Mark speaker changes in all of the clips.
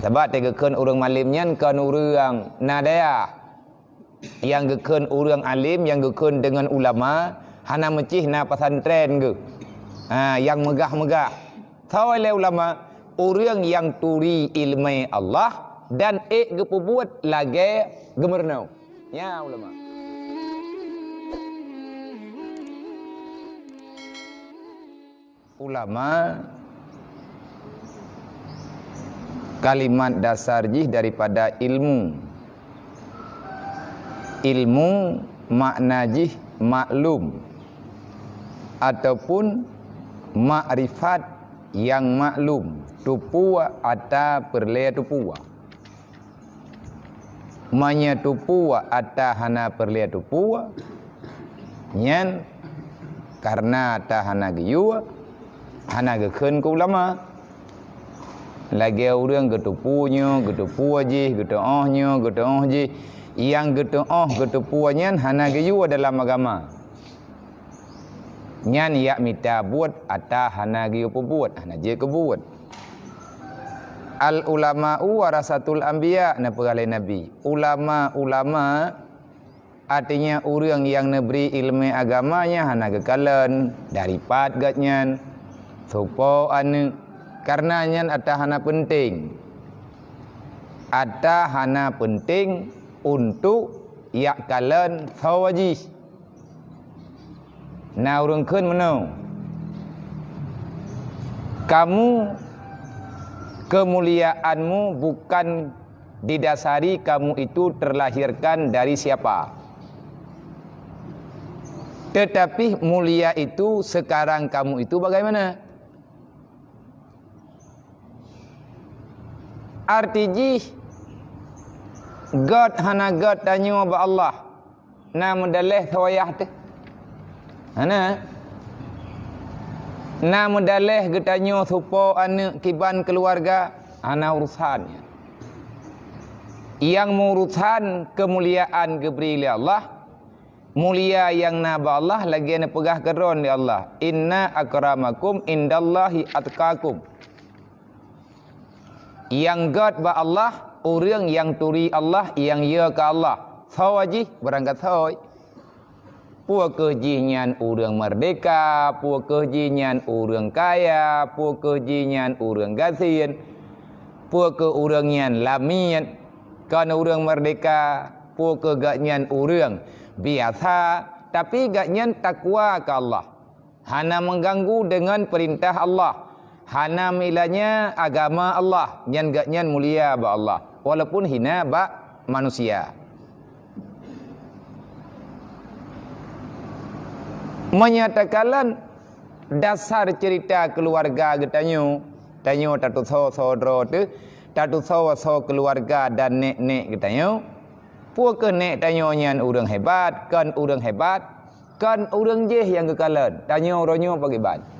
Speaker 1: Sebab dia gekeun urang malim nyan kan urang nadaya. Yang gekeun urang alim, yang gekeun dengan ulama, hana mecih na pesantren ge. Yang megah-megah. Tahu oleh ulama, urang yang turi ilmu Allah dan gepubuat lagi gemernau. Ya ulama. Ulama kalimat dasar jih daripada ilmu. Ilmu makna jih maklum ataupun makrifat yang maklum. Tupua ata perle tupua. Manya tupua ata hana perle tupua. Nyan karena ata hana giyua hana gekeun ku ulama. Lagi orang getupunya, getupua je, getuohnya, getuoh je. Yang getuoh, getupuanya hana geyu dalam agama. Nyan yak mita buat atau hana geyu buat, hana je kebuat. Al ulama'u warasatul anbiya na pegalai nabi. Ulama artinya orang yang neberi ilmu agamanya hana gekalan daripada gatnyan. Supo anu karenanya ada hana penting. Ada hana penting untuk yak kalen sawaji. Nah urang keun menau. Kamu kemuliaanmu bukan didasari kamu itu terlahirkan dari siapa. Tetapi mulia itu sekarang kamu itu bagaimana? Arti God hana God tanya ba Allah. Na mendalih tawayah tu. Hana. Na mendalih getanyo supo anak kiban keluarga hana urusannya. Yang mengurusan kemuliaan geberi oleh Allah. Mulia yang na ba Allah lagi na pegah keron di Allah. Inna akramakum indallahi atqakum. Yang God ba Allah, orang yang turi Allah, yang ya ke Allah. Sawaji berangkat sawai. Pua kejinyan orang merdeka, pua kejinyan orang kaya, pua kejinyan orang gasin, pua ke orangnya lamian, kan orang merdeka, pua ke gatnyan orang biasa, tapi gatnyan takwa ke Allah. Hana mengganggu dengan perintah Allah. Hana milanya agama Allah, nyan gatnyan mulia ba Allah, walaupun hina ba manusia. Menyatakan dasar cerita keluarga getanyo, tanyo tatu saudara tu, tatu so keluarga dan nek getanyo. Puak ke nek tanyo nyan urang hebat, kan urang hebat, kan urang je yang kekalan. Tanyo ronyo pagiban.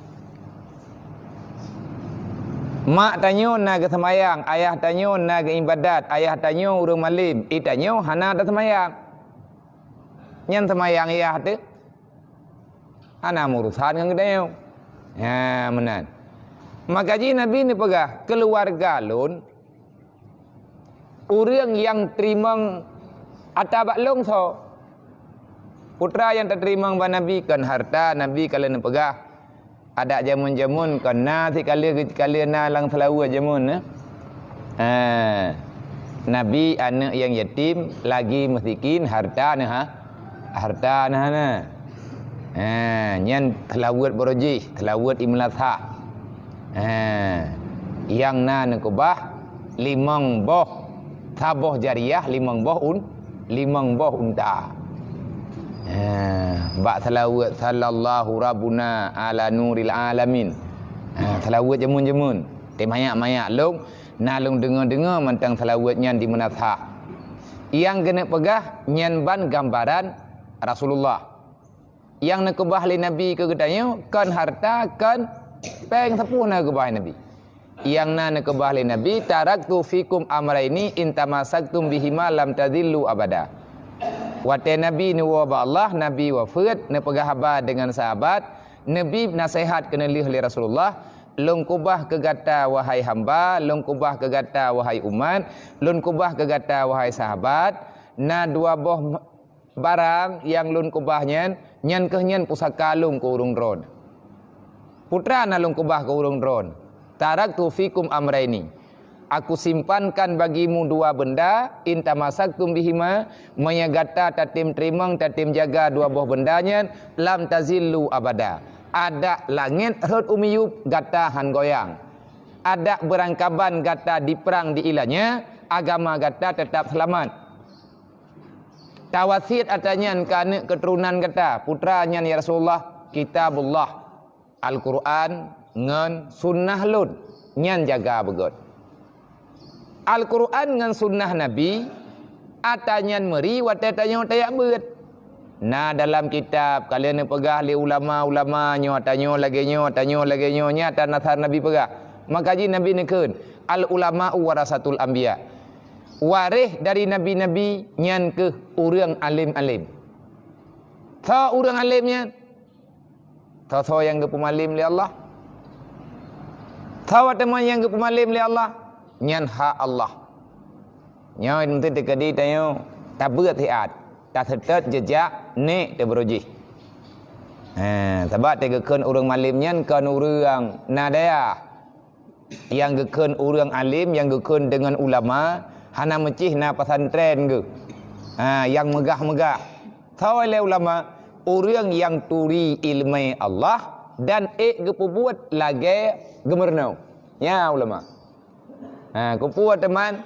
Speaker 1: Mak tanyo na ke semayang, ayah tanyo na ke ibadat, ayah tanyo urang malim, itanyo hana da semayang. Nyan semayang ayah tu hana urusan dengan dia. Ya, benar. Maka ji Nabi ni pegah keluarga lun orang yang terima atabak long so. Putra yang terima ba Nabi kan harta Nabi kalian pegah ada jamun-jamun kan na si kalian na lang selalu jamun Nabi anak yang yatim lagi miskin harta nah harta nah. Nyan telawat boroji, telawat imlatha. Yang na nekubah limang boh saboh jariah limang boh unta. Bak telawat sallallahu rabbuna ala nuril alamin. Telawat jamun-jamun. Mayak-mayak long nalung dengar-dengar mentang telawat nyan di menatha. Yang kena pegah nyan ban gambaran Rasulullah. Yang nak kebah li Nabi ke gedanyo kan harta kan peng sepuh na kebah Nabi. Yang nak kebah li Nabi taraktu fikum amraini in tamasaktum bihima lam tadillu abada. Wate Nabi ni wa Allah Nabi wafat ne pegah habar dengan sahabat Nabi nasihat kena lih li Rasulullah lun kubah ke gata wahai hamba, lun kubah ke gata wahai umat, lun kubah ke gata wahai sahabat. Na dua boh barang yang lun kubah nyen ke nyen pusaka lun ku urung dron. Putra na lun kubah ke urung dron. Taraktu fikum amraini. Aku simpankan bagimu dua benda, intamasaktum bihima, mayagata tatim trimang tatim jaga dua buah bendanya, lam tazillu abada. Ada langit herd umiyub gata han goyang. Ada berangkaban gata diperang di ilahnya, agama gata tetap selamat. Tawasid atanyan kana keturunan gata, putranya ya Rasulullah, kitabullah, Al-Quran ngan sunnah lun, nyan jaga begot. Al-Quran dengan sunnah Nabi atanyan meri watatanya tayak beut. Nah dalam kitab kalian pegah li ulama-ulama nyo atanyo lagi nyo nyata nasar Nabi pegah. Maka ji Nabi nekeun al ulama warasatul anbiya. Waris dari nabi-nabi nyan ke urang alim-alim. Tha urang alimnya tha yang ke pemalim li Allah. Tha teman yang ke pemalim li Allah. Nyan hak Allah. Nyo mesti tekadi tayo tabut hiat. Ta tetet jejak nek te beroji. Sebab te gekeun urang malim nyan kan urang nadaya. Yang gekeun urang alim, yang gekeun dengan ulama, hana mecih na pesantren ge. Yang megah-megah. Tau le ulama, urang yang turi ilmu Allah dan gepubuat lagi gemernau. Ya ulama. Kau puas teman.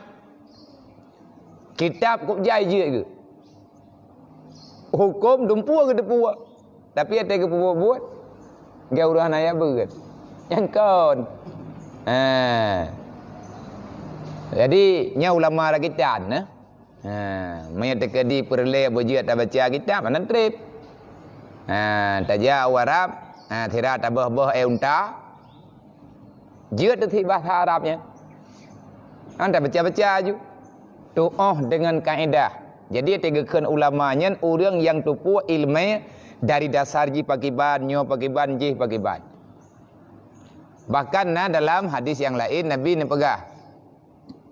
Speaker 1: Kitab kau jai je ke? Hukum dumpu ke depua. Tapi ada ke buat. Gaurah naya berat. Yang kon. Jadi nya ulama lagi tan nah. Menyatakan di perle berjia tak baca kitab mana trip. Tajak Arab, thira tabah unta. Jia tu bahasa Arabnya. Anda baca-baca je. Doa dengan kaedah. Jadi tegakan ulamanya orang yang tupu ilmu dari dasar ji pakiban, nyo pakiban, ji pakiban. Bahkan dalam hadis yang lain Nabi ni pegah.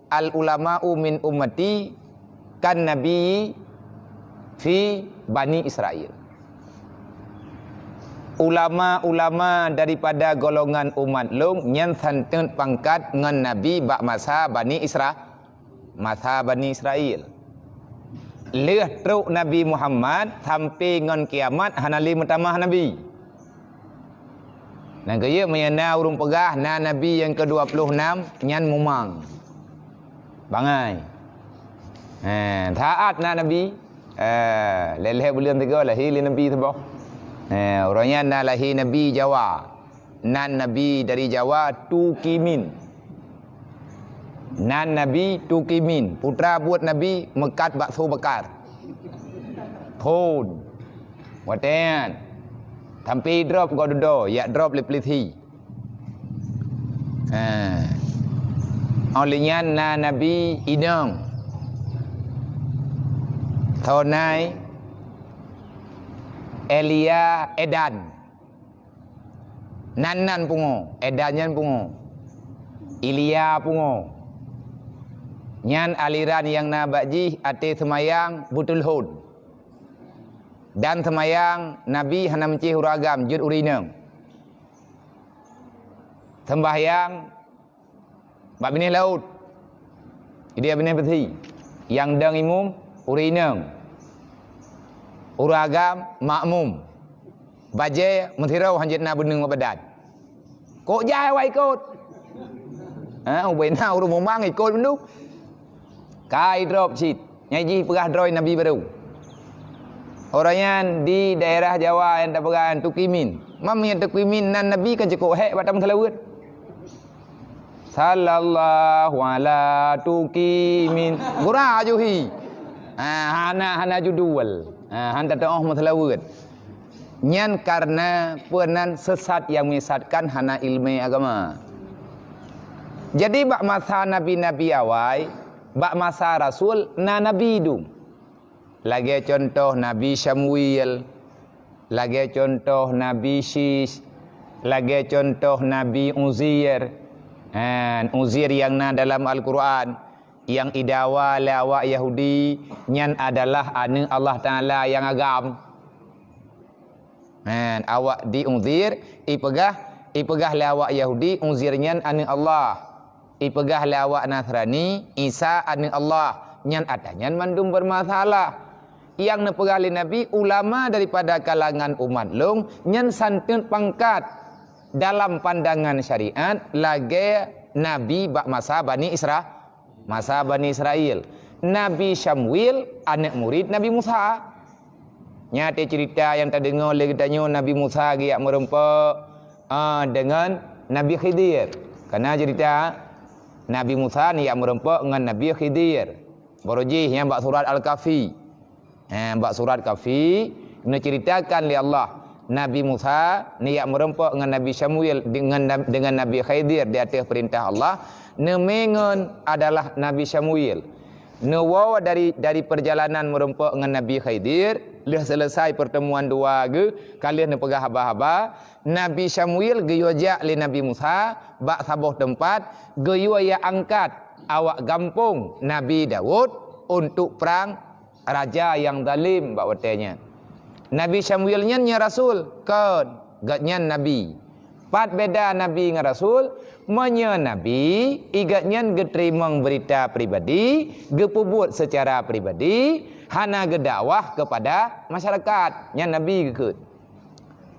Speaker 1: Al ulama'u min ummati kan nabi fi Bani Israel. Ulama-ulama daripada golongan umat long nyan santun pangkat ngan nabi bak masa Bani Israel. Leh truk Nabi Muhammad sampai ngan kiamat hanali mutamah nabi. Dan kaya menyana urung pegah na nabi yang ke-26 nyan mumang. Bangai. Taat na nabi. Leleh bulan 3 lahir nabi tebah. Orangnya na lahir Nabi Jawa. Nan Nabi dari Jawa Tukimin. Nan Nabi Tukimin. Putra buat Nabi mekat bakso bakar. Thon. Watan. Tampi drop gododo. Ya drop lepliti. Olehnya na Nabi Inang. Thonai Elia Edan. Nanan pungo, Edanyan pungo. Ilya pungo. Nyan aliran yang nabaji ate semayang butul hud. Dan semayang Nabi hana mencih uragam jud urinang. Sembahyang bab benih laut. Dia benih peti. Yang dang imum urinang. Uragam makmum. Baje mentirau hanjit na benung badan. Kok jai wai kot. Ubena urung momang ikut bendu. Kai drop sit. Nyaji pegah droi Nabi baru. Orangnya di daerah Jawa yang tak pegah Tukimin. Mam yang Tukimin nan Nabi kan cukup hek batam selawat. Sallallahu ala Tukimin. Gura juhi. Hana judual. Hanta ta'ah masalawat. Nyan karena penan sesat yang menyesatkan hana ilmu agama. Jadi bak masa nabi-nabi awal, bak masa rasul na nabi dum. Lagi contoh Nabi Samuel, lagi contoh Nabi Sis, Lagi contoh Nabi Uzair. Uzair yang na dalam Al-Quran, yang idawa lawak Yahudi, nyan adalah anak Allah Ta'ala yang agam. Awak di Uzair, ipegah lawak Yahudi, Uzair nyan anak Allah. Ipegah lawak Nasrani, Isa anak Allah. Nyan adanya mandum bermasalah. Yang nepegali Nabi, ulama daripada kalangan umat long, nyan santun pangkat dalam pandangan syariat lagi Nabi masa Bani Israel. Nabi Syamwil anak murid Nabi Musa. Nyata cerita yang terdengar oleh kitanya Nabi Musa giak merempak dengan Nabi Khidir. Karena cerita Nabi Musa ni yang merempak dengan Nabi Khidir. Borojih yang bak surat Al-Kahfi. Bak surat Kahfi menceritakan oleh Allah Nabi Musa niat merempak dengan Nabi Syamwil dengan Nabi Khidir di atas perintah Allah. Nemengen adalah Nabi Syamwil. Newawa dari perjalanan merempak dengan Nabi Khidir, dah selesai pertemuan dua ge, kalian nepegah haba-haba. Nabi Syamwil geyojak li Nabi Musa bak sabuh tempat, geyoya angkat awak gampung Nabi Daud untuk perang raja yang zalim bak watenya. Nabi Syamwil nya rasul kan gatnya nabi. Pat beda nabi dengan rasul, menya nabi igatnya geterima berita pribadi, gepubut secara pribadi, hana gedakwah kepada masyarakat. Nya nabi gekut.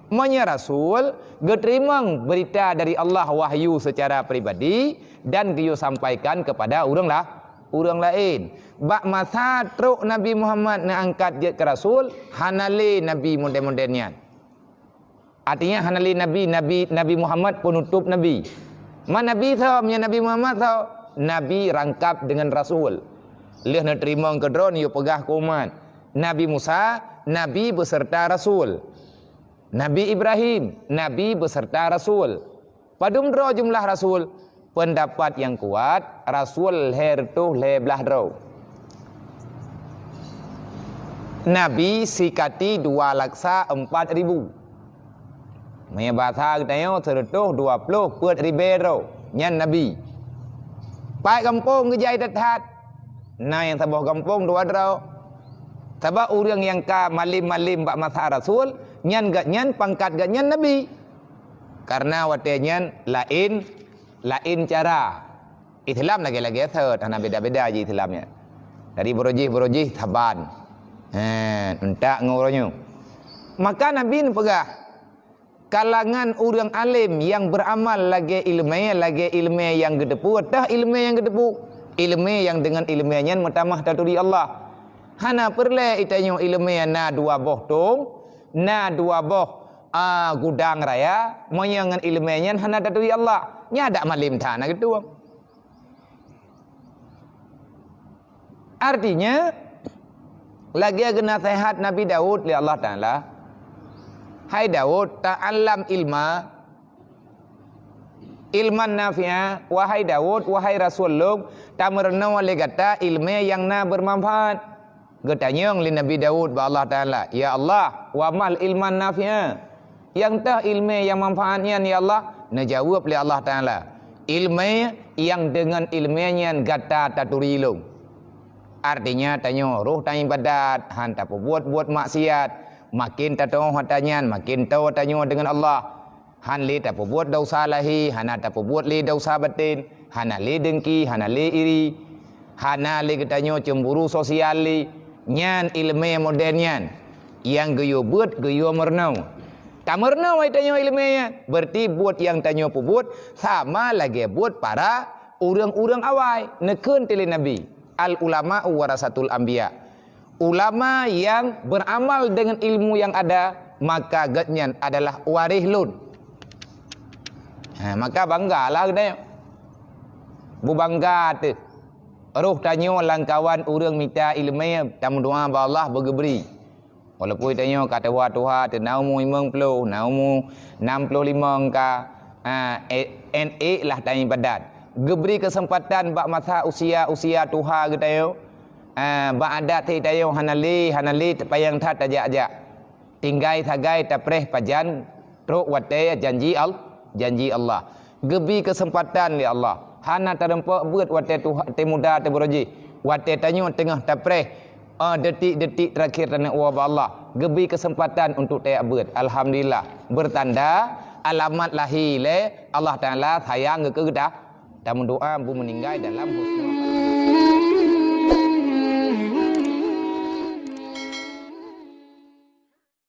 Speaker 1: Menya rasul geterima berita dari Allah wahyu secara pribadi dan dia sampaikan kepada orang lain. Bak masa truk Nabi Muhammad nak angkat dia ke rasul, hanali nabi modern-modernnya. Artinya hanali Nabi Muhammad penutup nabi. Mana nabi tau, Nabi Muhammad tau. Nabi rangkap dengan rasul. Lihat nak terima ke drone yo pegah ke umat. Nabi Musa, nabi beserta rasul. Nabi Ibrahim, nabi beserta rasul. Padum dro jumlah rasul. Pendapat yang kuat, rasul hertuh leblah dro. Nabi sikati 2,04,000. Maya bahasa kita seretuh 20 put ribu nyan Nabi. Pai kampung kejai tethat. Nah yang sebuah kampung 2 dro. Sebab orang yang ka malim-malim bak masa rasul, nyan gak nyan pangkat gak nyan Nabi. Karena watenya lain cara. Islam lagi-lagi third, karena beda-beda je Islamnya. Dari berojih taban. Entak ngurunyo. Maka Nabi ni pegah kalangan orang alim yang beramal lagi ilmu yang gedepu, dah ilmu yang gedepu, ilmu yang dengan ilmunya mutamah taturi Allah. Hana perle itanyo ilmu na 2 boh tong, na 2 boh gudang raya, moyangan ilmunya hana taturi Allah. Nya ada malim tanah gitu. Artinya lagi kena nasihat Nabi Daud li Allah Ta'ala. Hai Daud, ta'allam ilman nafi'a. Wahai Daud, wahai Rasulullah, tamerna wali gata ilmu yang na bermanfaat. Getanya li Nabi Daud ba Allah Ta'ala, ya Allah, wa mal ilman nafi'a. Yang tah ilmu yang manfaatnya ya Allah, najawab li Allah Ta'ala. Ilmu yang dengan ilmunya gata taturilung. Artinya tanya roh tanya ibadat, hantar buat maksiat, makin tahu hatanya, makin tahu tanya dengan Allah. Han li tak buat dosa lahi, hana tak buat li dosa batin, hana li dengki, hana li iri, hana li katanya cemburu sosial li, nyan ilmu modernnya, yang geyo buat geyo mernau. Tak mernau tanya ilmunya, berarti buat yang tanya buat sama lagi buat para orang-orang awal nekun tili Nabi. Al ulama warasatul anbiya. Ulama yang beramal dengan ilmu yang ada, maka gatnya adalah waris lun. Maka banggalah kita. Bu bangga tu. Roh tanya langkawan orang minta ilmu, tamu doa ba Allah bergeberi. Walaupun tanya kata Tuhan tu naumu 50, naumu 65 ka NA lah tanya ibadat. Geberi kesempatan bak masa usia Tuhan kita yo. Bak adat kita yo hanali payang tat ajak. Tinggai thagai tapreh pajan Ruk wate janji Allah. Gebi kesempatan ya Allah. Hana terempak buat wate tu muda te beroji. Wate tanyo tengah tapre. Detik-detik terakhir tanah uab Allah. Gebi kesempatan untuk tayak buat. Alhamdulillah. Bertanda alamat lahir le Allah Taala sayang ke kita. Dan mendoa bu meninggal dalam husnul